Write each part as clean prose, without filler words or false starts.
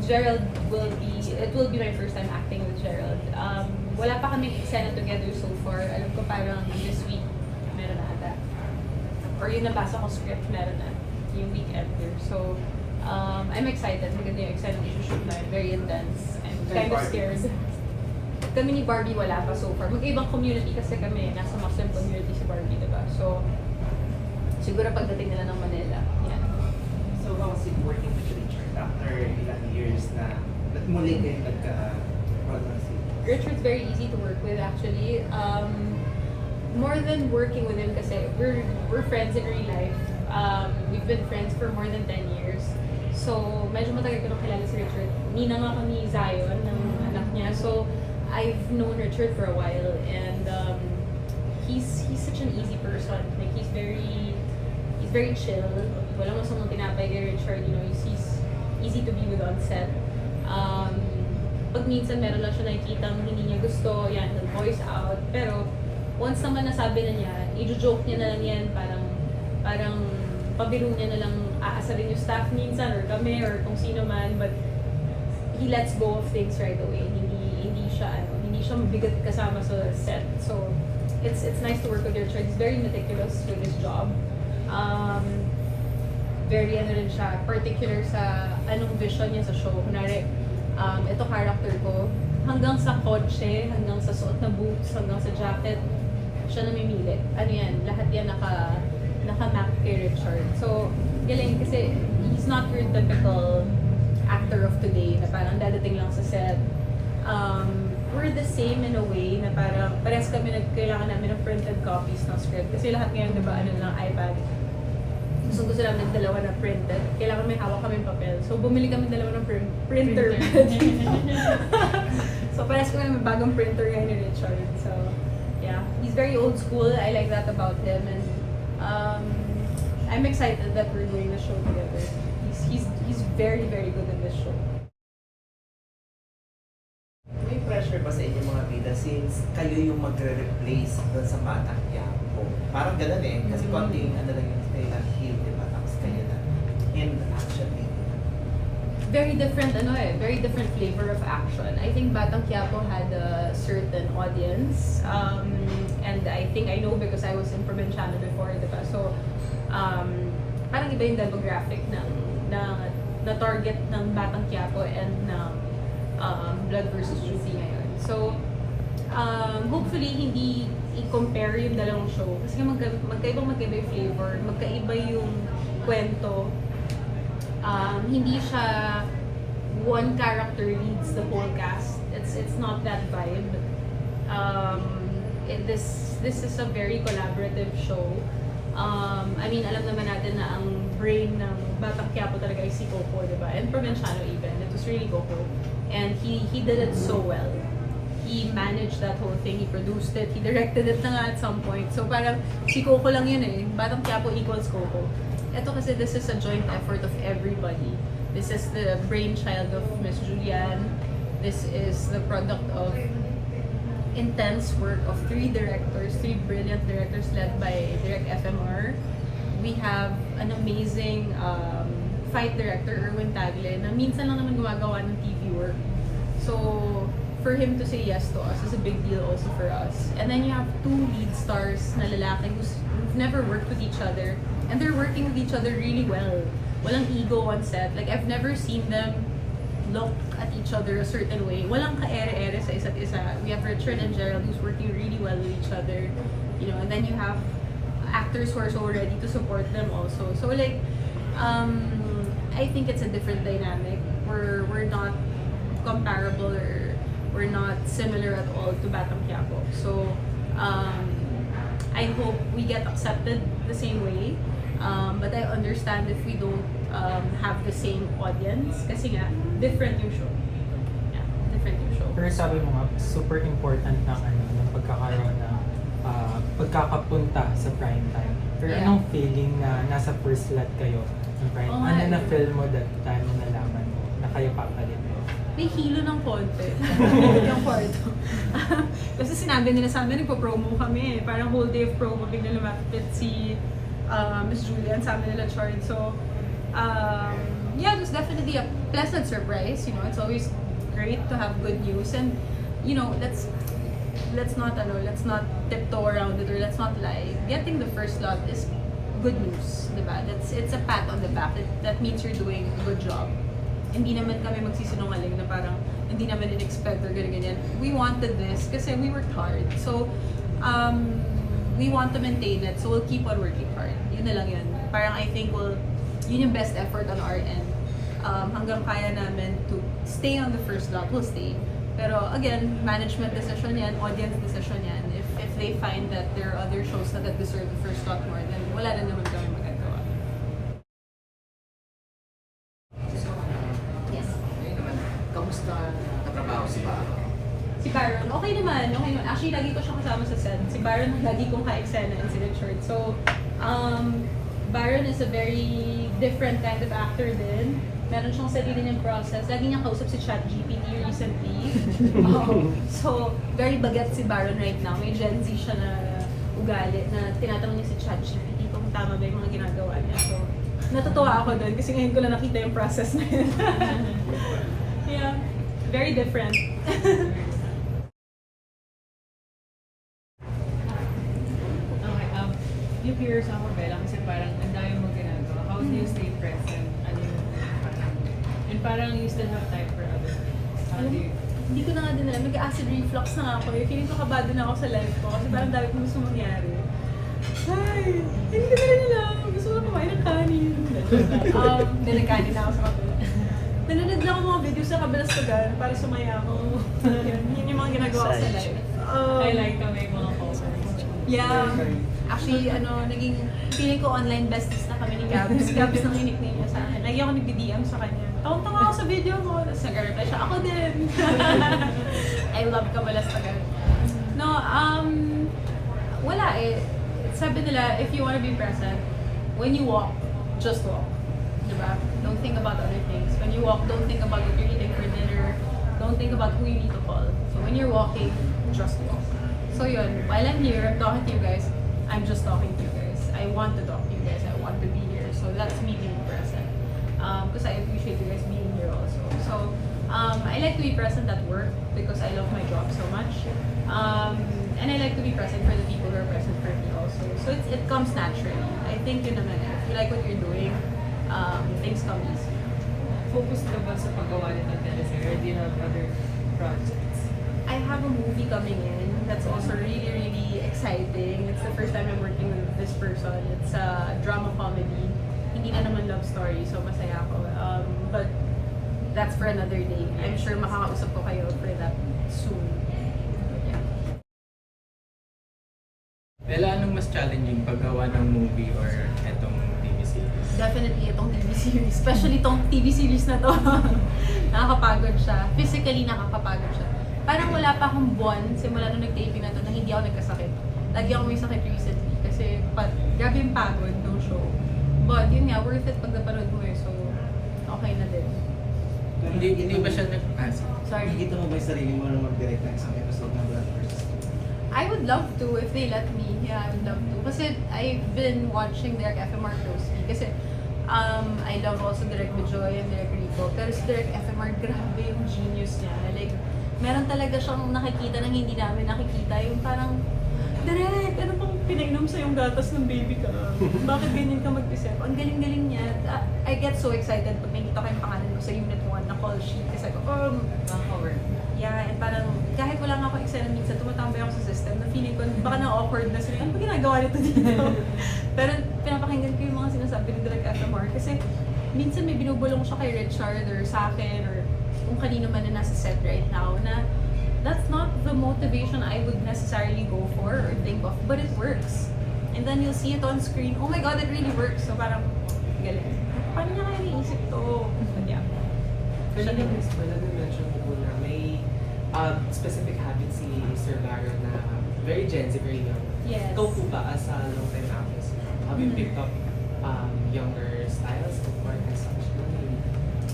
Gerald it will be my first time acting with Gerald. Wala pa kami eksena together so far. Alam ko parang this week, meron na ata. Or yung nabasa ko script, meron na. Yung week after. So, I'm excited. Maganda yung eksena ng issue na. Very intense. I'm kind of scared. Kami ni Barbie wala pa so far. Mag-ibang community kasi kami. Nasa Muslim community si Barbie, diba? So, siguro pagdating nila ng Manila. Yan. So, how was it working with Richard after ilang years na muli kayo nagka-partnership? Richard's very easy to work with actually. More than working with him kasi we're friends in real life. We've been friends for more than 10 years. So, medyo matagal ko nung kilala si Richard. Nina nga kami Zion ng anak niya. So, I've known Richard for a while and he's such an easy person. Like he's very chill. Walang masamang tinapay kay Richard, you know, he's easy to be with on set. Pag minsan meron lang siya nakikitang hindi niya gusto, yan, nag-voice out. Pero once naman nasabi na niya, i-joke niya na lang yan, parang pabiro niya na lang aasarin yung staff minsan or kami or kung sino man, but he lets go of things right away. Hindi siya mabigat kasama sa set. So it's nice to work with Richard. He's very meticulous with his job. Very rin siya, particular sa anong vision niya sa show. Kunwari, ito character ko, hanggang sa kotse, hanggang sa suot na boots, hanggang sa jacket, siya namimili. Ano yan, lahat yan naka-map kay Richard. So, galing kasi he's not your typical actor of today na parang dadating lang sa set. We're the same in a way na parang parehas kami kailangan namin ng printed copies ng script. Kasi lahat ngayon, di ba, ano lang, iPad. So gusto namin dalawa na printed. Kailangan may hawak kami papel. So bumili kami dalawa ng printer. So parehas kami may bagong printer ngayon ni Richard. So yeah, he's very old school. I like that about him. And I'm excited that we're doing the show together. He's very, very good in this show. May pressure ba sa inyo mga bida since kayo yung magre-replace doon sa Batang Quiapo? Parang gano'n eh. Kasi konting ano lang yung kailang heel, di ba? Tapos kayo na in action eh. Very different very different flavor of action. I think Batang Quiapo had a certain audience. And I think I know because I was in Provinciano before, di ba? So, parang iba yung demographic na target ng Batang Quiapo and ng Blood versus Juicy ngayon. So, hopefully hindi i-compare yung dalawang show kasi magkaiba yung flavor, magkaiba yung kwento. Hindi siya one character leads the whole cast. It's not that vibe. This is a very collaborative show. I mean, alam naman natin na ang brain ng Batang Quiapo talaga ay si Coco, diba? And Provinciano even. It was really Coco. And he did it so well. He managed that whole thing. He produced it. He directed it na nga at some point. So parang si Coco lang yun eh. Batang Quiapo equals Coco. Ito kasi this is a joint effort of everybody. This is the brainchild of Miss Julian. This is the product of intense work of three brilliant directors led by Direct FMR. We have an amazing fight director, Erwin Tagle, na minsan lang naman gumagawa ng TV work. So, for him to say yes to us is a big deal also for us. And then you have two lead stars na lalaki who've never worked with each other, and they're working with each other really well. Walang ego on set. Like, I've never seen them look at each other a certain way. Walang ka-ere-ere sa isa't isa. We have Richard and Gerald who's working really well with each other. You know, and then you have actors who are so ready to support them also. So like, I think it's a different dynamic. We're not comparable or we're not similar at all to Batang Quiapo. So I hope we get accepted the same way. But I understand if we don't have the same audience kasi nga different yung show. Yeah, different yung show. Pero sabi mo nga, super important ng pagkakaroon na pagkakapunta sa prime time. Pero Yeah. anong feeling na nasa first slot kayo ng prime time? Ano na film mo that time na nalaman mo na kayo papalit mo? May hilo ng konti. Yung kwarto. Kasi sinabi nila sa amin, nagpo-promo kami. Parang whole day of promo, bigla lumapit si Miss Julian, sabi nila Chard. So, Yeah, it was definitely a pleasant surprise. You know, it's always great to have good news, and you know, let's not tiptoe around it, or let's not lie. Getting the first slot is good news, diba? It's a pat on the back. That means you're doing a good job. Hindi naman kami magsisinungaling na parang hindi naman in-expect or ganyan. We wanted this kasi we worked hard. So, we want to maintain it. So, we'll keep on working hard. Yun na lang yun. Parang I think yun yung best effort on our end. Hanggang kaya namin to stay on the first slot, we'll stay. Pero again, management decision yan, audience decision yan. If they find that there are other shows that deserve the first slot more, then wala na naman kami magagawa. Yes. Ngayon naman, kamusta katrabaho si Baron? Si Baron, okay naman. Actually, lagi ko siya kasama sa set. Si Baron, lagi kong ka-eksena in Silent Short. So, Baron is a very different kind of actor din. Meron siyang sarili niyang process. Lagi niyang kausap si ChatGPT recently. So, very bagat si Baron right now. May Gen Z siya na ugali na tinatanong niya si ChatGPT kung tama ba yung mga ginagawa niya. So, natutuwa ako doon kasi ngayon ko lang nakita yung process na yun. Yeah, very different. Okay, yung peers ako, Bela, kasi parang ang dami mo ginagawa. How do you stay present? Ano yung parang, and parang you still have time for other things. How do you? Hindi ko na nga din alam. Nag-acid reflux na nga ako. Feeling ko kabado na ako sa life ko kasi parang dami kong gusto mangyari. Ay, hindi ko na rin alam. Gusto ko kumain ng kanin. Nagkanin na ako sa kabila. Nanonood lang ako mga videos sa kabilastugan para sumaya ako. Yun yung mga ginagawa ko sa life. I like ka may mga covers. Yeah. Actually, naging feeling ko online besties na kami ni Gabs. Gabs nang nickname niya sa akin. Lagi ako nag-DM sa kanya. Tawang-tawa ako sa video mo. Tapos nag-reply siya, ako din. I love kabalastagan. No, wala eh. Sabi nila, if you wanna be present, when you walk, just walk. Diba? Don't think about other things. When you walk, don't think about what you're eating for dinner. Don't think about who you need to call. So when you're walking, just walk. So yun, while I'm here, I'm talking to you guys, I'm just talking to you guys. I want to talk to you guys. I want to be here. So that's me being present. Because I appreciate you guys being here also. So I like to be present at work because I love my job so much. And I like to be present for the people who are present for me also. So it comes naturally. I think yun naman, if you like what you're doing, things come easy. Focus ka ba sa paggawa nito ng teleserye? Or do you have other projects? I have a movie coming in that's also really, really exciting. It's the first time I'm working with this person. It's a drama comedy. Hindi na naman love story, so masaya ako. But that's for another day. I'm sure makakausap ko kayo for that soon. Yeah. Bella, anong mas challenging paggawa ng movie or etong TV series? Definitely itong TV series. Especially itong TV series na to. Nakakapagod siya. Physically nakakapagod siya. Parang wala pa akong buwan simula nung nag-taping na to na hindi ako nagkasakit. Lagi ako may sakit recently kasi grabe yung pagod ng show. But yun nga, worth it pag napanood mo eh. So, okay na din. Hindi ba siya Sorry. Nakikita mo ba yung sarili mo na mag-direct ng isang episode ng Blood vs. I would love to if they let me. Yeah, I would love to. Kasi I've been watching Direk FMR closely. Kasi I love also Direk Bijoy and Direk Rico. Pero si Direk FMR, grabe yung genius niya. Like, meron talaga siyang nakikita nang hindi namin nakikita. Yung parang, Direk, ano pang pinainom sa yung gatas ng baby ka? Bakit ganyan ka mag-isip? Ang galing-galing niya. I get so excited pag nakita ko yung pangalan mo sa Unit 1 na call sheet. Kasi ako, Cover. yeah, and parang kahit wala nga ako eksena minsan, tumatambay ako sa system na feeling ko, baka na-awkward na sila. Ano ba ginagawa nito dito? Pero pinapakinggan ko yung mga sinasabi ni Direk FMR kasi minsan may binubulong siya kay Richard or sa akin or kung kanino man na nasa set right now na that's not the motivation I would necessarily go for or think of, but it works. And then you'll see it on screen, oh my God, it really works. So parang, galing. Paano niya kaya naisip to? But yeah. Kanina Krystal, nag-mention mo na may specific habit si Sir Baron na very Gen Z, very young. Yes. Ikaw po ba as a long-time actress, have you picked up younger styles of work and such?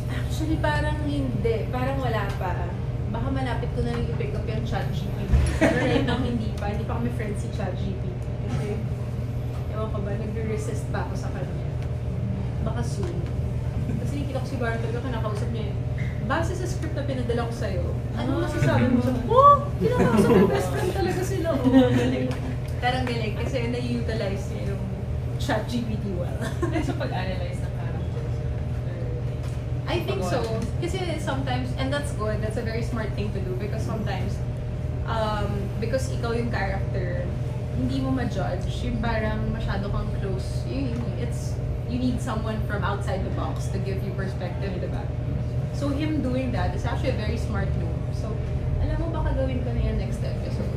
Actually, parang hindi. Parang wala pa. Baka malapit ko na rin i-pick up yung ChatGPT. Pero right now, hindi pa. Hindi pa kami friends si ChatGPT. Kasi, ewan ko ba, nag-resist pa ako sa kanya. Baka soon. Kasi nakikita ko si Baron talaga, kinakausap niya base sa script na pinadala ko sa'yo, ano masasabi mo sa, oh, kinakausap yung best friend talaga sila. Oh, galing. Parang galing kasi na-utilize niya yung ChatGPT well. So pag-analyze ng characters. I think so. Kasi sometimes, and that's good, that's a very smart thing to do because sometimes, because ikaw yung character, hindi mo ma-judge, yung parang masyado kang close. You need someone from outside the box to give you perspective, diba? So him doing that is actually a very smart move. So, alam mo baka gawin ko na yan next episode.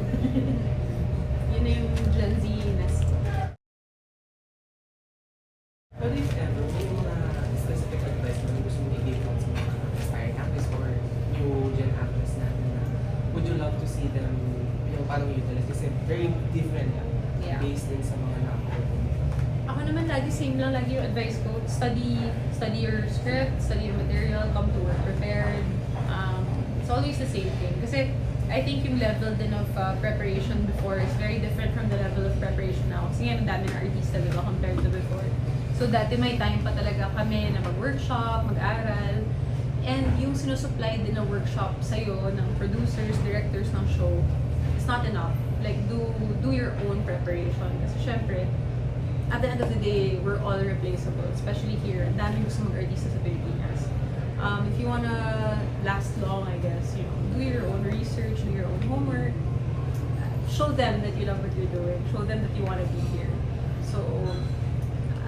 Yun na yung Gen Z-ness ko. Pero if ever, may mga specific advice na gusto mong i-give out sa mga aspiring actors or new gen actors natin na would you love to see them yung parang utilize? Kasi very different Yeah. based din sa mga na-actor. Ako naman lagi same lang lagi yung advice ko. Study your script, study your material, come to work prepared. It's always the same thing. Kasi I think yung level din of preparation before is very different from the level of preparation now. Kasi nga, ang dami ng artista, diba, compared to before. So dati may time pa talaga kami na mag-workshop, mag-aral. And yung sinusupply din ng workshop sa'yo, ng producers, directors ng show, it's not enough. Like, do your own preparation. Kasi syempre, at the end of the day, we're all replaceable, especially here. Ang daming gusto mag-artista sa Pilipinas. If you wanna last long, I guess, do your own research, do your own homework. Show them that you love what you're doing. Show them that you wanna be here. So,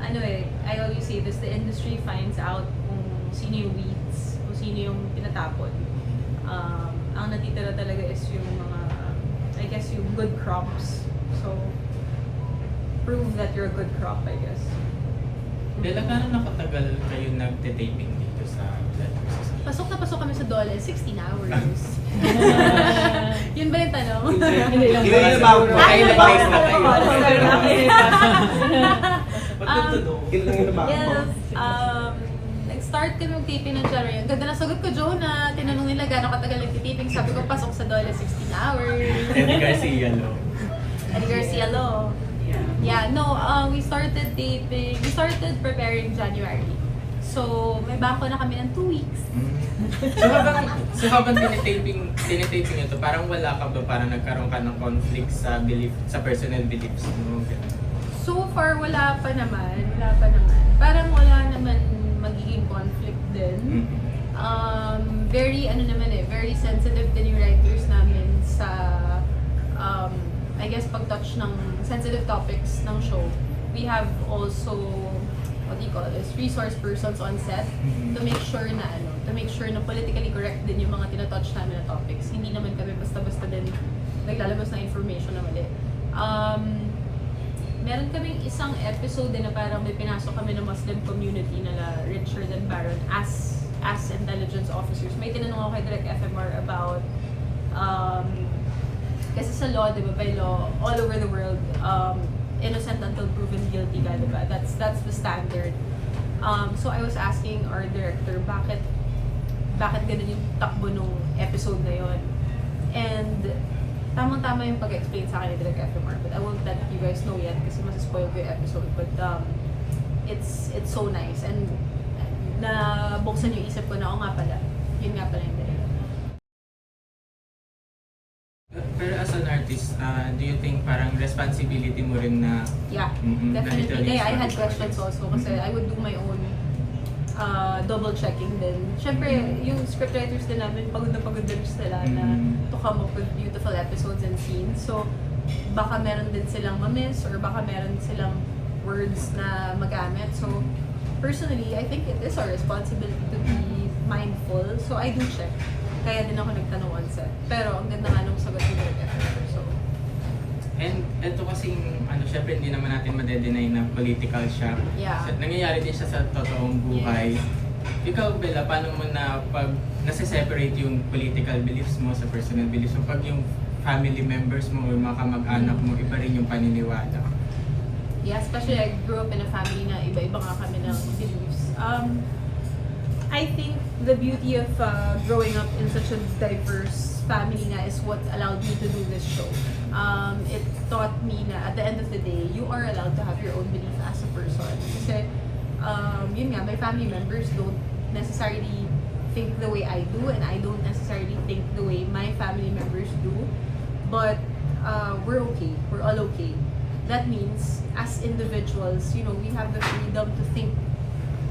anyway, I always say this, the industry finds out kung sino yung weeds, kung sino yung pinatapon. Ang natitira talaga is yung mga, I guess, yung good crops. So, prove that you're a good crop, I guess. Bela, gano'n nakatagal kayo nagte-taping dito sa Blood vs. Pasok na pasok kami sa Dole, 16 hours. Yun ba yung tanong? Hindi lang. Ilan yung bago mo? Ay, Ilan nag-base na yung kayo. But good to know. Ilan yung bago mo? Yes. Nag-start kami mag-taping ng January. Ang ganda na sagot ko, Jonah. Tinanong nila gano'ng katagal nag-taping. Sabi ko, pasok sa Dole, 16 hours. Eddie Garcia, no? Eddie Garcia, lo. Yeah, no, we started taping, we started preparing January. So, may bangko na kami ng 2 weeks. So habang tinitaping ito, parang wala ka ba, parang nagkaroon ka ng conflict sa personal beliefs mo? So far, wala pa naman. Parang wala naman magiging conflict din. Very sensitive din yung writers namin sa, I guess, pag-touch ng sensitive topics ng show. We have also, what do you call this, resource persons on set to make sure na politically correct din yung mga tinatouch namin na topics. Hindi naman kami basta-basta din naglalabas ng information na mali. Meron kaming isang episode din na parang may pinasok kami ng Muslim community na Richard and Baron as intelligence officers. May tinanong ako kay Direk FMR about kasi sa law, di ba, by law, all over the world, innocent until proven guilty ka, di ba? That's the standard. So I was asking our director, bakit ganun yung takbo nung episode na yon? And tamang-tama yung pag-explain sa akin ni Direk FMR, but I won't let you guys know yet kasi masaspoil ko yung episode. But it's so nice. And nabuksan yung isip ko na, nga pala, yun nga pala yung dahilan. Pero as an artist, do you think parang responsibility mo rin na Yeah, na definitely. ito Kaya I had is- questions also kasi I would do my own double checking din. Siyempre, yung scriptwriters din namin, pagod din sila na to come up with beautiful episodes and scenes. So, baka meron din silang ma-miss or baka meron silang words na magamit. So, personally, I think it is our responsibility to be mindful. So, I do check. Kaya din ako nagtanong on set. Pero, ang ganda nga nung sagot ni Direk FMR. So, And ito kasing, syempre hindi naman natin madedenay na political siya. Yeah. So, nangyayari din siya sa totoong buhay. Ikaw, Bella, paano mo na pag nasa-separate yung political beliefs mo sa personal beliefs mo? Pag yung family members mo o mga kamag-anak mo, iba rin yung paniniwala. yeah, especially I grew up in a family na iba-iba nga kami ng beliefs. I think the beauty of growing up in such a diverse family na is what allowed me to do this show. It taught me na at the end of the day, you are allowed to have your own belief as a person. Kasi, yun nga, my family members don't necessarily think the way I do, and I don't necessarily think the way my family members do. But we're okay. We're all okay. That means, as individuals, you know, we have the freedom to think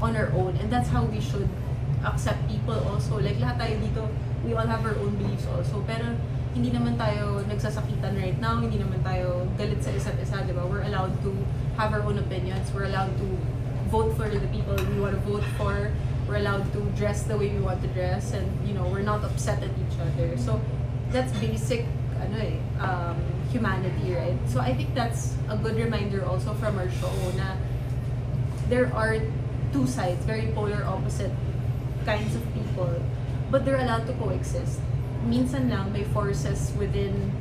on our own, and that's how we should accept people also. Like, lahat tayo dito, we all have our own beliefs also. Pero, hindi naman tayo nagsasakitan right now, hindi naman tayo galit sa isa't isa, di ba? We're allowed to have our own opinions. We're allowed to vote for the people we want to vote for. We're allowed to dress the way we want to dress, and, you know, we're not upset at each other. So, that's basic, humanity, right? So, I think that's a good reminder also from our show na there are two sides, very polar opposite kinds of people, but they're allowed to coexist. Minsan lang may forces within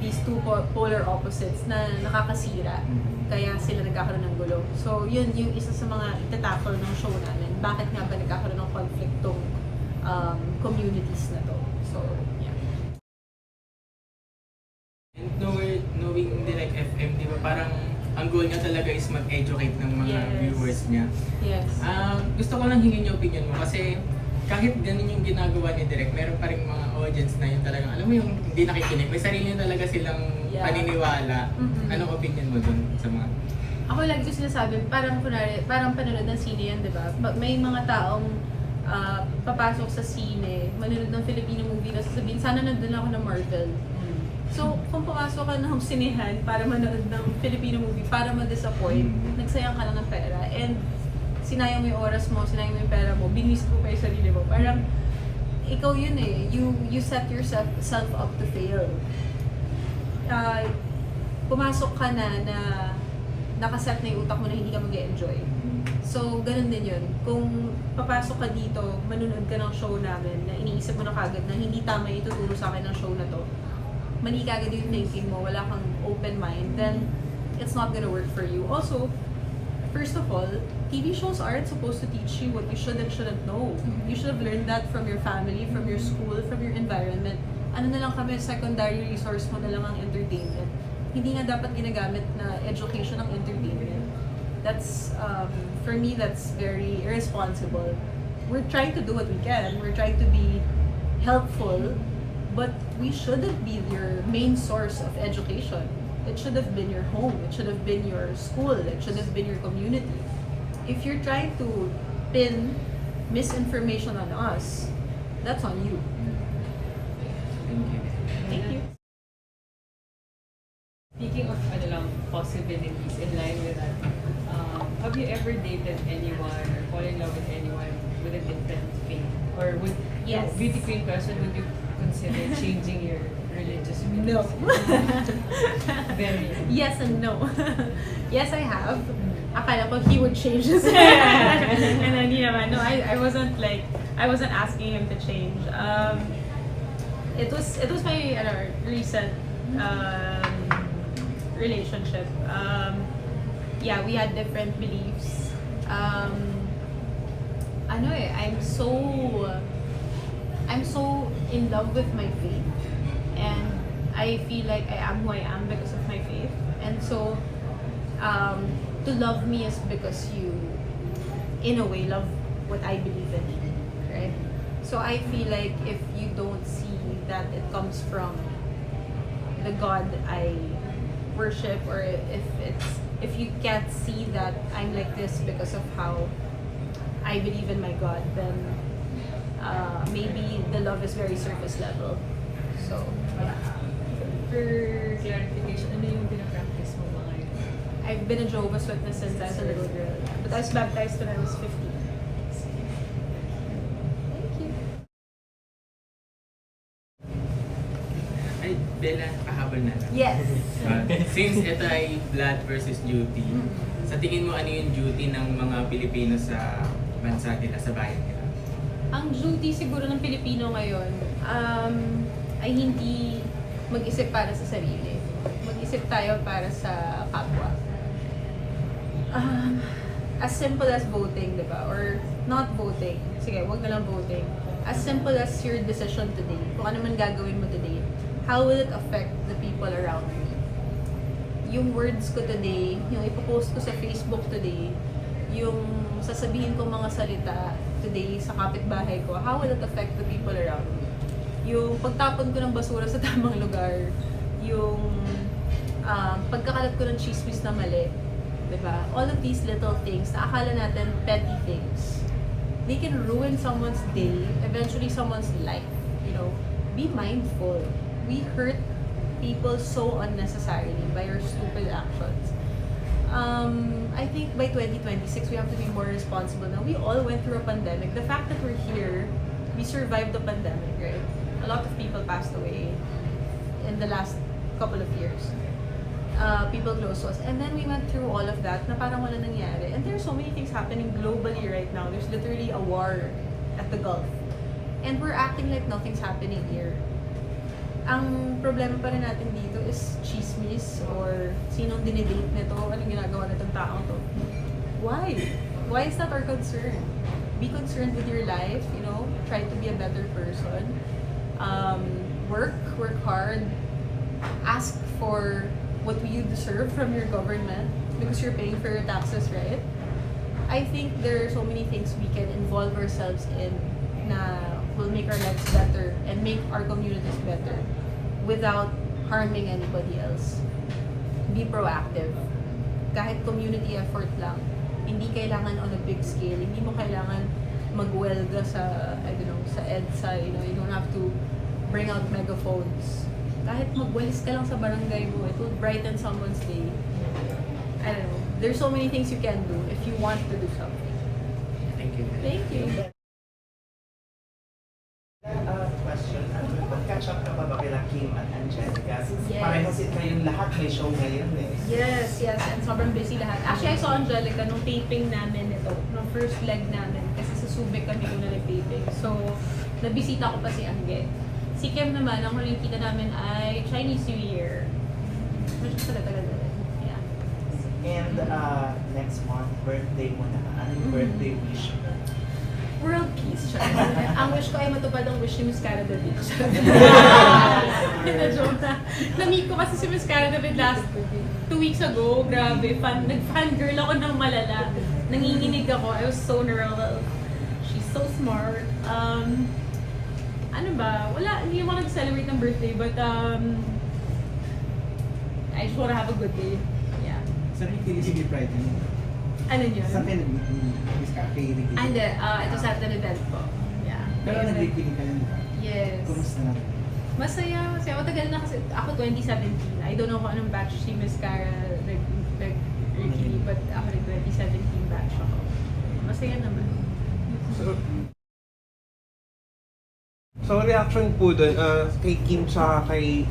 these two polar opposites na nakakasira, kaya sila nagkakaroon ng gulo. So yun yung isa sa mga itatackle ng show namin. Bakit nga ba nagkakaroon ng conflict tong communities na to? So yeah. And knowing Direct FM, di ba, parang ang goal niya talaga is mag-educate ng mga Yes. viewers niya. Yes. Gusto ko lang hingin yung opinion mo kasi kahit ganun yung ginagawa ni Direk, meron pa rin mga audience na yun talagang, alam mo yung hindi nakikinig, may sarili na talaga silang Yeah. paniniwala. Mhm. Anong opinion mo dun sa mga... Ako lagi ko sinasabi, parang kunwari, parang panonood ng sine yan, di ba? May mga taong papasok sa sine, manonood ng Filipino movie, na sasabihin, sana nandun ako ng Marvel. So, kung pumasok ka ng sinehan para manood ng Filipino movie, para ma-disappoint, nagsayang ka lang ng pera. And sinayang mo yung oras mo, sinayang mo yung pera mo, binis mo pa yung sarili mo. Parang, ikaw yun eh. You set yourself up to fail. Pumasok ka na nakaset na yung utak mo na hindi ka mag-enjoy. So, ganun din yun. Kung papasok ka dito, manonood ka ng show namin na iniisip mo na kagad na hindi tama yung ituturo sa akin ng show na to, mali kagad yung thinking mo, wala kang open mind, then it's not gonna work for you. Also, first of all, TV shows aren't supposed to teach you what you should and shouldn't know. You should have learned that from your family, from your school, from your environment. Ano na lang kami, secondary resource mo na lang ang entertainment. Hindi nga dapat ginagamit na education ang entertainment. That's, for me, that's very irresponsible. We're trying to do what we can. We're trying to be helpful, but we shouldn't be your main source of education. It should have been your home. It should have been your school. It should have been your community. If you're trying to pin misinformation on us, that's on you. Thank you. Thank you. Speaking of possibilities in line with that, have you ever dated anyone or fall in love with anyone with a different faith? Or would, Yes. beauty queen question, would you consider changing your religious beliefs? No. Very. Yes and no. Yes, I have. Akala ko he would change his and then hindi naman. No, I wasn't asking him to change. It was my recent relationship. Yeah, we had different beliefs. I'm so in love with my faith, and I feel like I am who I am because of my faith. And so, to love me is because you, in a way, love what I believe in, right? So I feel like if you don't see that it comes from the God I worship, or if you can't see that I'm like this because of how I believe in my God, then maybe the love is very surface level. So, yeah. For clarification, ano yung pinapractice mo ba ngayon? I've been a Jehovah's Witness since I was a little girl. But I was baptized when I was 15. Thank you. Ay, Bella, kahabol na lang. Yes. Since ito ay blood versus duty, sa tingin mo ano yung duty ng mga Pilipino sa bansa nila, sa bayan nila? Ang duty siguro ng Pilipino ngayon ay hindi mag-isip para sa sarili. Mag-isip tayo para sa kapwa. As simple as voting, di ba? Or not voting. Sige, wag na lang voting. As simple as your decision today. Kung ano man gagawin mo today, how will it affect the people around me? Yung words ko today, yung ipopost ko sa Facebook today, yung yung sasabihin ko mga salita today sa kapitbahay ko, how will it affect the people around me? Yung pagtapon ko ng basura sa tamang lugar, yung pagkakalat ko ng chismis na mali, diba? All of these little things na akala natin petty things, they can ruin someone's day, eventually someone's life, you know? Be mindful. We hurt people so unnecessarily by our stupid actions. I think by 2026, we have to be more responsible now. We all went through a pandemic. The fact that we're here, we survived the pandemic, right? A lot of people passed away in the last couple of years. People close to us. And then we went through all of that na parang wala nangyari. And there's so many things happening globally right now. There's literally a war at the Gulf. And we're acting like nothing's happening here. Ang problema pa rin natin dito is chismis or sinong dinidate nito, anong ginagawa nitong taong to. Why? Why is that our concern? Be concerned with your life, you know, try to be a better person. Work hard, ask for what you deserve from your government because you're paying for your taxes, right? I think there are so many things we can involve ourselves in na will make our lives better and make our communities better without harming anybody else. Be proactive. Kahit community effort lang, hindi kailangan on a big scale. Hindi mo kailangan magwelga sa, I don't know, sa EDSA, you know, you don't have to bring out megaphones. Kahit magwalis ka lang sa barangay mo, it will brighten someone's day. I don't know. There's so many things you can do if you want to do something. Thank you. Thank you. Question, mag-catch up ka ba kila Kim at Angelica? Since Yes. pareho kayong lahat may show ngayon eh. Yes, and sobrang busy lahat. Actually, I saw Angelica nung taping namin ito, nung first leg namin, kasi sa Subic kami kung nag-taping. So, nabisita ko pa si Angge. Si Kim naman, ang huling kita namin ay Chinese New Year. Medyo tagal na rin. Yeah. And next month, birthday mo na. Ano yung birthday wish mo? World peace, siya. Ang wish ko ay matupad ang wish ni Miss Cara David. Na-joke na. Na-meet ko kasi si Miss Cara David last 2 weeks ago. Grabe, nag-fangirl ako ng malala. Nanginginig ako. I was so neural. She's so smart. Ano ba? Wala, hindi naman nag-celebrate ng birthday, but I just wanna have a good day. Yeah. Saan yung Philly Pride niyo? Ano yun? Saan kayo nag-miss ka? Kay Ricky? Hindi, ito sa an event po. Yeah. Pero nag-Ricky kayo, di ba? Yes. Kumusta na? Masaya. Matagal na kasi. Ako 2017. I don't know kung anong batch si Miss Cara nag-Ricky, but ako rin 2017 batch ako. Masaya naman. So, reaction po dun kay Kim tsaka kay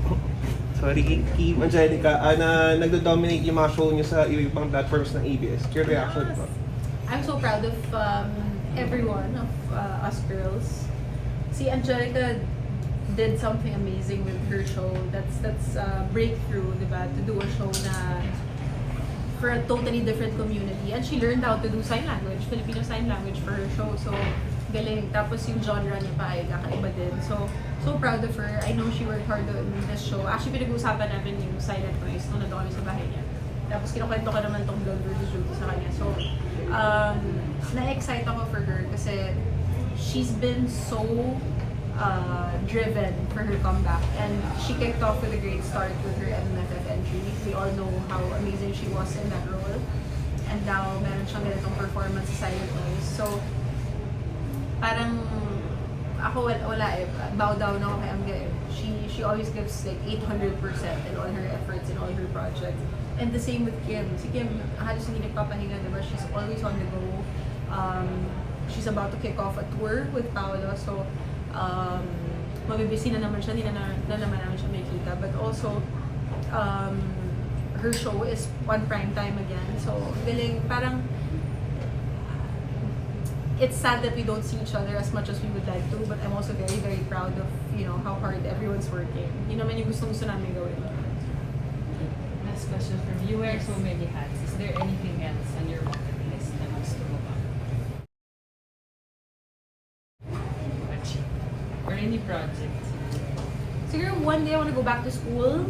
Kim, Angelica, na nagdo-dominate yung mga show niyo sa ibang platforms ng ABS. Your reaction po? I'm so proud of everyone, of us girls. Si Angelica did something amazing with her show. That's breakthrough, diba? To do a show na for a totally different community. And she learned how to do sign language, Filipino sign language for her show. So, galing. Tapos yung genre niya pa ay kakaiba din. So proud of her. I know she worked hard on this show. Actually, pinag-uusapan namin yung silent noise nung nandun kami sa bahay niya. Tapos kinukwento ko naman tong Blonde versus Beauty sa kanya. So, na-excite ako for her kasi she's been so driven for her comeback. And she kicked off with a great start with her MMFF entry. We all know how amazing she was in that role. And now, meron siyang ganitong performance sa silent noise. So, parang ako wala eh, bow down ako kay Angge. She always gives like 800% in all her efforts in all her projects. And the same with Kim. Si Kim, halos hindi nagpapahinga, diba? She's always on the go. She's about to kick off a tour with Paolo. So, mabibisi na naman siya, hindi na naman namin siya makikita. But also, her show is on prime time again. So, galing, parang it's sad that we don't see each other as much as we would like to, but I'm also very, very proud of, you know, how hard everyone's working. Yun naman yung gusto namin gawin. Last question from you. You wear so many hats. Is there anything else on your bucket list na gusto mo ba? Achieve. Or any projects? Siguro one day I want to go back to school.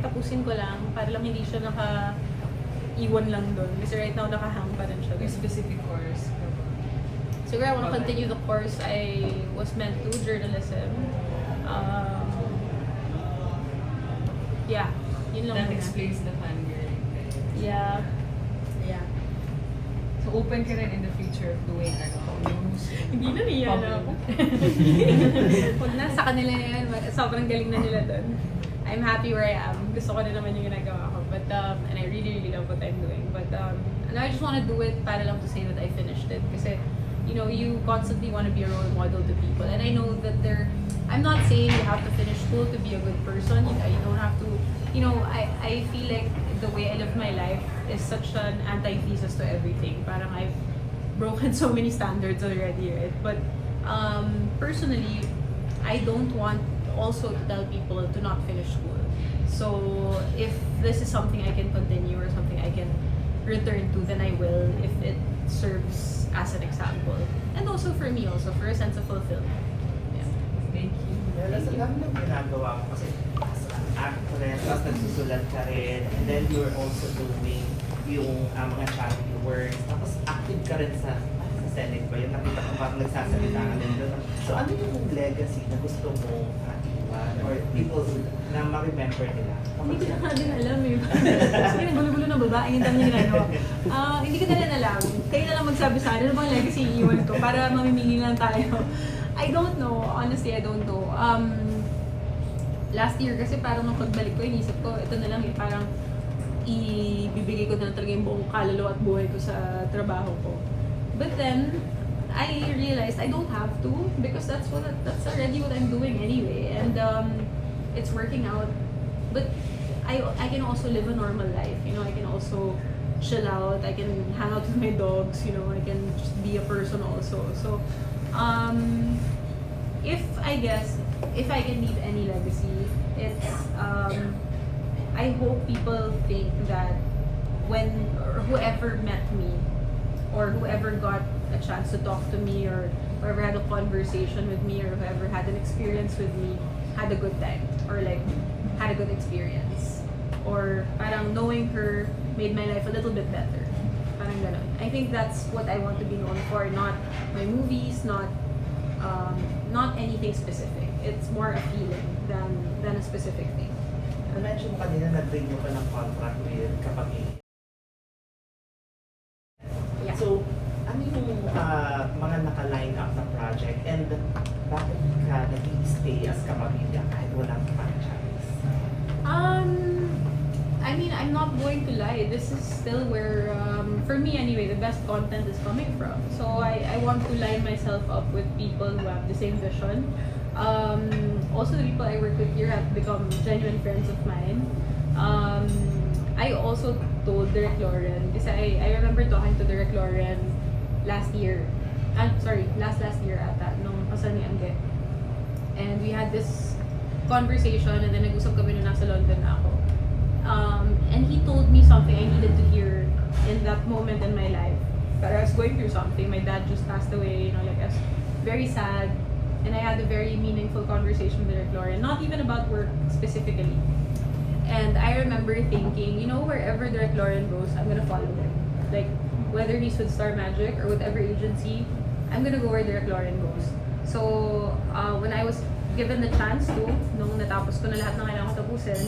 Tapusin ko lang, para lang hindi siya iwan lang doon. Kasi right now, nakahang pa rin siya. May specific course. Siguro I want to continue the course I was meant to, journalism. Yeah, yun lang That muna. explains the fangirl. Yeah. Yeah. So open ka rin in the future of doing news. Hindi na niya na ako. Huwag na, sa kanila na yan. Sobrang galing na nila doon. I'm happy where I am. Gusto ko na naman yung ginagawa ko. But, and I really, really love what I'm doing. But, and I just want to do it para lang to say that I finished it. Kasi, you know, you constantly want to be a role model to people. And I know that I'm not saying you have to finish school to be a good person. You don't have to, you know, I feel like the way I live my life is such an antithesis to everything. Parang I've broken so many standards already, right? But personally, I don't want also to tell people to not finish school. So if this is something I can continue or something I can return to, then I will, if it serves as an example. And also for me, also for a sense of fulfillment. Yeah. Thank you. Well, sa dami ng ginagawa mo kasi as an actress, tapos nagsusulat ka rin, and then you're also doing yung mga charity works, tapos active ka rin sa Senate ba yun? Nakita ko parang nagsasalita ka rin doon. So ano yung legacy na gusto mo iwan or people na ma-remember nila? Hindi ko na din alam eh. Kasi gulo-gulo na babae, yung dami niya ginagawa. Hindi ko na rin alam. Kayo na lang magsabi sa akin, ano bang legacy iiwan ko para mamimili lang tayo. I don't know. Honestly, I don't know. Last year kasi parang nung pagbalik ko, inisip ko, ito na lang eh, parang ibibigay ko na talaga yung buong kaluluwa at buhay ko sa trabaho ko. But then, I realized I don't have to because that's already what I'm doing anyway. And it's working out. But I can also live a normal life. You know, I can also chill out. I can hang out with my dogs. You know, I can just be a person also. So, if I can leave any legacy, it's I hope people think that whoever met me or whoever got a chance to talk to me or whoever had a conversation with me or whoever had an experience with me had a good time or like had a good experience or parang knowing her made my life a little bit better. Parang ganun. I think that's what I want to be known for, not my movies, not anything specific. It's more a feeling than a specific thing. Na-mention mo kanina, nag-renew ka ng contract with Kapamilya. Yeah. So, ano yung mga naka-line up na project and bakit ka nag-stay as Kapamilya kahit walang franchise? I mean, I'm not going to lie. This is still where, for me anyway, the best content is coming from. So I want to line myself up with people who have the same vision. Also, the people I work with here have become genuine friends of mine. I also told Direk Lauren, because I remember talking to Direk Lauren last year. Last year ata, nung kasal ni Angge. And we had this conversation and then nag-usap kami nung nasa London na ako. And he told me something I needed to hear in that moment in my life. But I was going through something. My dad just passed away, you know, like I was very sad. And I had a very meaningful conversation with Direk Lauren, not even about work specifically. And I remember thinking, you know, wherever Direk Lauren goes, I'm gonna follow him. Like, whether he's with Star Magic or whatever agency, I'm gonna go where Direk Lauren goes. So, when I was given the chance to, nung natapos ko na lahat ng kailangan ko tapusin,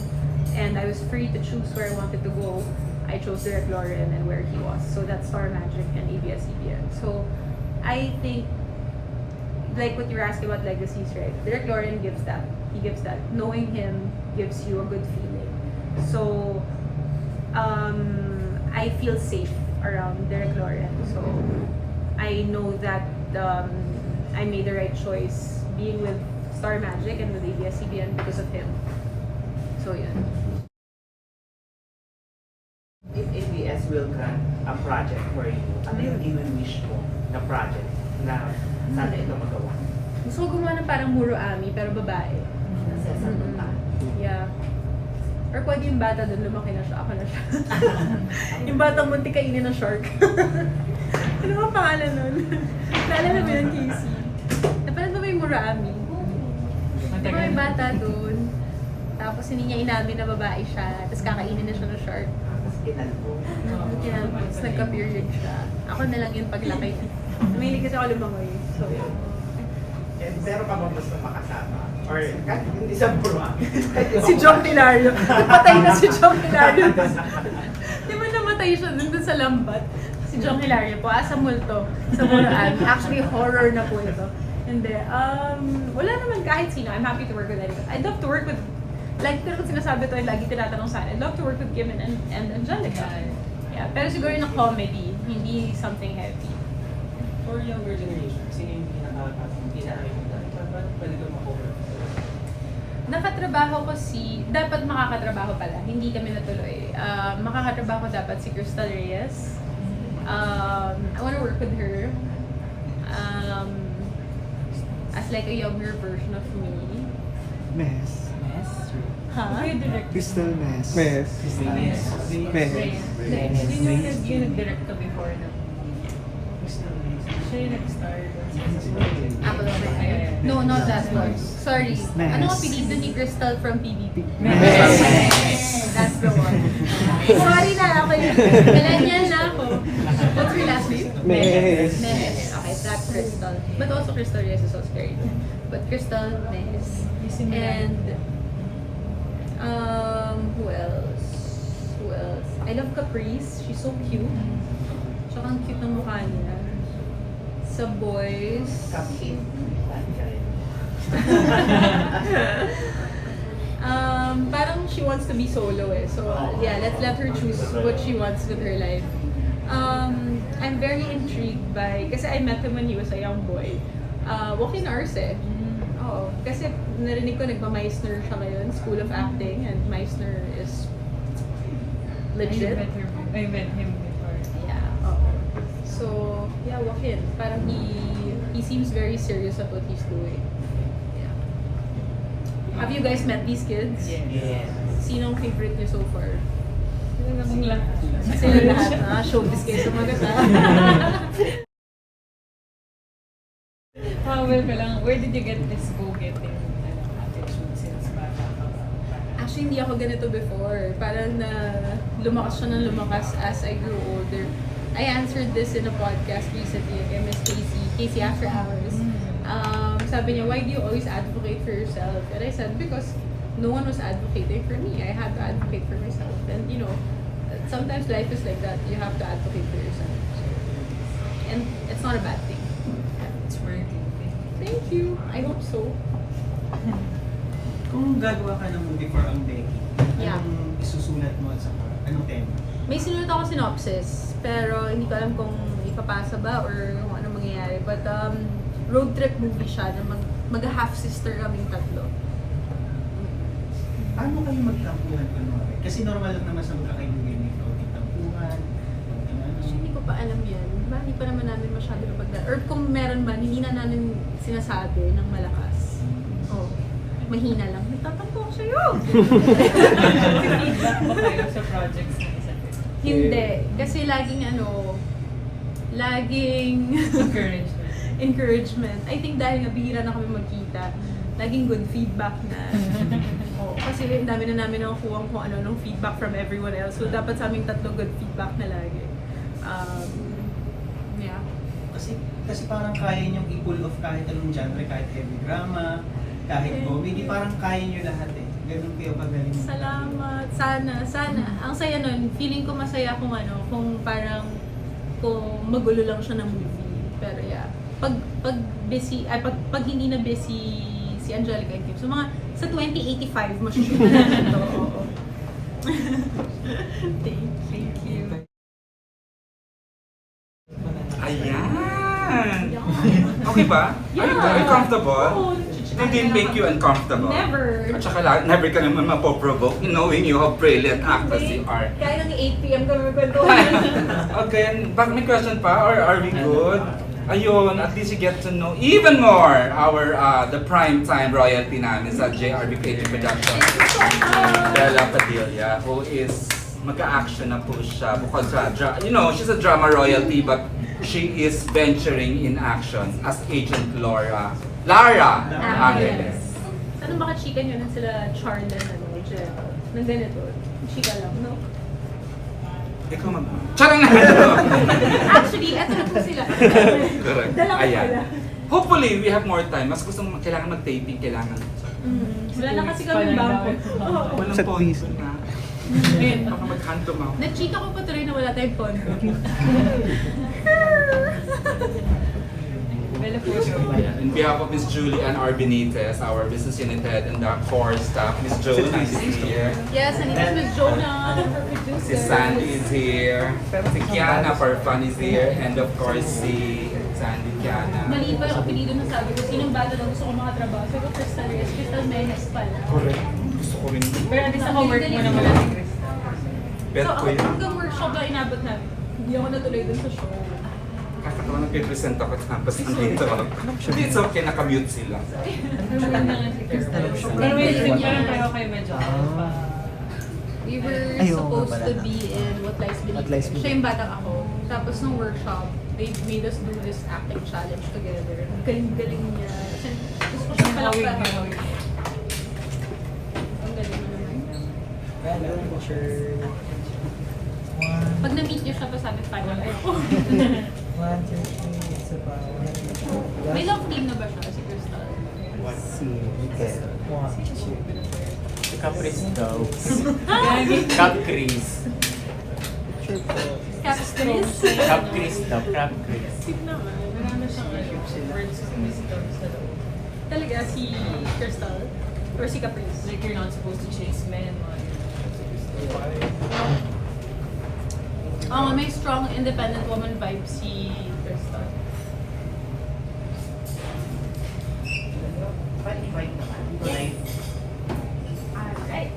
and I was free to choose where I wanted to go, I chose Direk Lauren and where he was. So that's Star Magic and ABS-CBN. So, I think, like what you were asking about legacies, right? Direk Lauren gives that. He gives that. Knowing him gives you a good feeling. So, I feel safe around Direk Lauren. So, I know that I made the right choice being with Star Magic and with ABS-CBN because of him. So, yun. If ABS will grant a project for you, ano yung i-wish mo na project na sana ito magawa? Gusto ko gumawa ng parang Muro Ami, pero babae. Nasesa mo pa. Yeah. Or pwede yung bata doon, lumaki na siya, ako na siya. Yung batang muntik kainin ng shark. Ano ba pangalan nun? Naalala mo yun, Casey? Napanood mo ba yung Muro Ami? Di ba may bata doon? Tapos hindi niya inamin na babae siya, tapos kakainin na siya ng shark. Inalbo. Kaya mas nagka-period siya. Ako na lang yung paglaki. Mahilig kasi ako lumangoy. So, yun. And pero ka ba gusto makasama? Or kahit hindi sa bro? Si John Hilario. Napatay na si John Hilario. Di ba namatay siya dun sa lambat? Si John Hilario po, sa multo. Sa Muraan. Actually, horror na po ito. Hindi. Wala naman kahit sino. I'm happy to work with anyone. I'd love to work with, like, pero sinasabi to, lagi tinatanong sa akin, I'd love to work with Kim and Angelica. Yeah, pero siguro yung comedy, hindi something heavy. For younger generation, sino yung pinaka-ayaw mo na? Pwede ko ma-cover. Nakatrabaho ko dapat makakatrabaho pala, hindi kami natuloy. Makakatrabaho ko dapat si Krystal Reyes. I wanna work with her. As like a younger version of me. Mess. Huh? Crystal Mess. Mes. Yung nag-direct ka before na. Siya yung nag-star. Apple of my eye. No, not that one. Sorry. Mess. Ano ang apelido ni Krystal from PBB? Mess. That's the one. Sorry na, ako yun. Millennial na ako. What's your last name? Mes. Mes. Okay, that's Krystal. But also Krystal Reyes is also very good. But Krystal, Mes. And, who else? Who else? I love Caprice. She's so cute. Tsaka ang cute ng mukha niya. Sa boys. Kapit. Parang she wants to be solo eh. So yeah, let's let her choose what she wants with her life. I'm very intrigued kasi I met him when he was a young boy. Walking Arts eh. Oo. Kasi narinig ko nagpa-Meisner siya ngayon, School of Acting, and Meisner is legit. I met him before. Yeah, oo. So, yeah, walk-in. Parang he seems very serious at what he's doing. Yeah. Have you guys met these kids? Yes. Sinong favorite niyo so far? Sila namang lahat. Sila lahat. Showbiz kayo sumagot Well ka lang, where did you get this go-getting attitude since bata ka ba? Actually, hindi ako ganito before. Parang lumakas siya ng lumakas as I grew older. I answered this in a podcast recently kay Miss Casey After Hours. Sabi niya, why do you always advocate for yourself? And I said, because no one was advocating for me. I had to advocate for myself. And you know, sometimes life is like that. You have to advocate for yourself. So, and it's not a bad thing. It's working. Thank you. I hope so. Kung gagawa ka ng movie for ang Becky, Yeah. anong isusulat mo at saka anong tema? May sinulat ako synopsis, pero hindi ko alam kung ipapasa ba or kung ano mangyayari. But road trip movie siya na mag-half-sister kaming tatlo. Paano kayo magtampuhan kunwari? Kasi normal lang naman sa magkakaibigan ng kaunting tampuhan, kaunting ano. Actually, hindi ko pa alam yan. Diba? Hindi pa naman namin masyado napagdaan. Or kung meron man, hindi na namin sinasabi ng malakas. Oh, mahina lang. Nagtatampo ako sa'yo! Feedback ba kayo sa projects ng isa't isa? Hindi. Kasi laging encouragement. I think dahil nga bihira na kami magkita, laging good feedback na. Oh, kasi ang dami na namin nakukuha kung ano nung feedback from everyone else. So dapat sa aming tatlo good feedback na lagi. Yeah. Kasi parang kaya niyong i-pull off kahit anong genre, kahit heavy drama, kahit comedy, parang kaya niyo lahat eh. Ganun kayo kagaling. Salamat. Sana. Ang saya nun. Feeling ko masaya kung parang kung magulo lang siya ng movie. Pero yeah. Pag hindi na busy si Angelica and Kim. So sa 2085 masushoot na natin ito. Oo. Thank you. Ayan! Okay ba? Are you comfortable? Oo. They didn't make you uncomfortable? Never. At saka never ka naman mapoprovoke knowing you how brilliant actress you are. Kaya ng 8 p.m. kami magkwentuhan. Okay, bakit may question pa? Or are we good? Ayun, at least you get to know even more our the prime time royalty namin sa JRB Creative Production. Bela Padilla, who is mag-action na po siya bukod sa, she's a drama royalty but she is venturing in action as Agent Lara Angeles. Ano baka chika nyo na sila Charlan, Jeff? Nang ganito, chika lang, no? Ikaw mag... Charang na! Actually, eto na po sila. Correct. Dala ko Ayan. pala. Hopefully, we have more time. Mas gusto kailangan mag-taping, kailangan. Wala na kasi kami bangko. Walang Sa phone quiz. na. Baka mag-handle ako. Na-chika ko pa tuloy na wala tayong pondo. Bella po. In behalf of Miss Julie and our Benitez, our business unit head and the core staff, Miss Joan is here. Yes, and it's Miss Jonah, our Si producer. Sandy is here. Si Kiana for fun is here. And of course, si Sandy Kiana. Mali pa yung apelido na sabi ko, sinong bata na gusto ko makatrabaho? Sabi ko, Krystal Reyes, Krystal Menes pala. Gusto ko rin. Pero at least naka-work mo naman si Krystal. Bet So, ko ako yun. hanggang workshop na inabot namin. Hindi ako natuloy dun sa show. Kakatawa nag-present ako tapos nandito ako. Hindi, it's okay, nakamute sila. Nag-work na nga si Krystal. Pero may parang pareho kayo medyo We were Ayaw, supposed wala to na. be in What Lies What Lies Beneath. Beneath. Siya yung batang ako. Tapos nung workshop, they made us do this acting challenge together. Galing-galing niya. Kasi gusto ko siyang palakpakan. Ang galing mo naman. Hello, teacher. Pag na-meet niyo siya, pa sabi, final ako. 1, 2, 3, isa pa. May love team na ba siya si Krystal? Si Mikel. 1, 2. Si Caprice daw. Caprice. Caprice? Caprice daw. Caprice. Tip naman. Marami siyang words of wisdom sa loob. Talaga si Krystal? Or si Caprice? Like you're not supposed to chase men. Oo, may strong independent woman vibe si Krystal. Pa-invite naman. Tonight. Alright.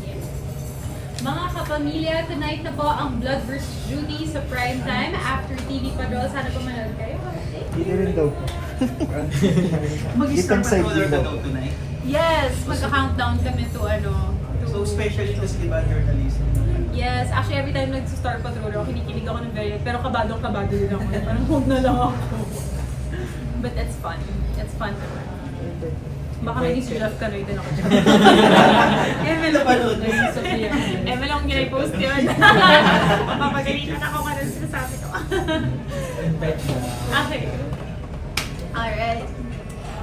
Yes. Mga kapamilya, tonight na po ang Blood vs. Judy sa prime time after TV Patrol. Sana po manood kayo. Hindi rin daw. Mag-star side Patroller view ka daw. daw tonight. Yes! Magka-countdown kami to ano. So special yun kasi di ba journalism? Yes, actually every time nag-Star Patrol ako, kinikilig ako ng very, pero kabadong-kabado din ako. Parang huwag na lang ako. But it's fun. It's fun naman. Baka maging si Jeff Canoy din ako. Emil Ito panood. Emil ang ginay-post yun. Mapapagalitan ako ka rin sinasabi ko. Okay. Alright.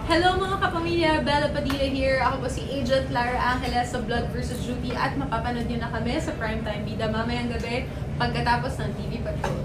Hello mga kapamilya, Bela Padilla here. Ako po si Agent Lara Angeles sa Blood vs. Judy at mapapanood nyo na kami sa Primetime Bida mamayang gabi pagkatapos ng TV Patrol.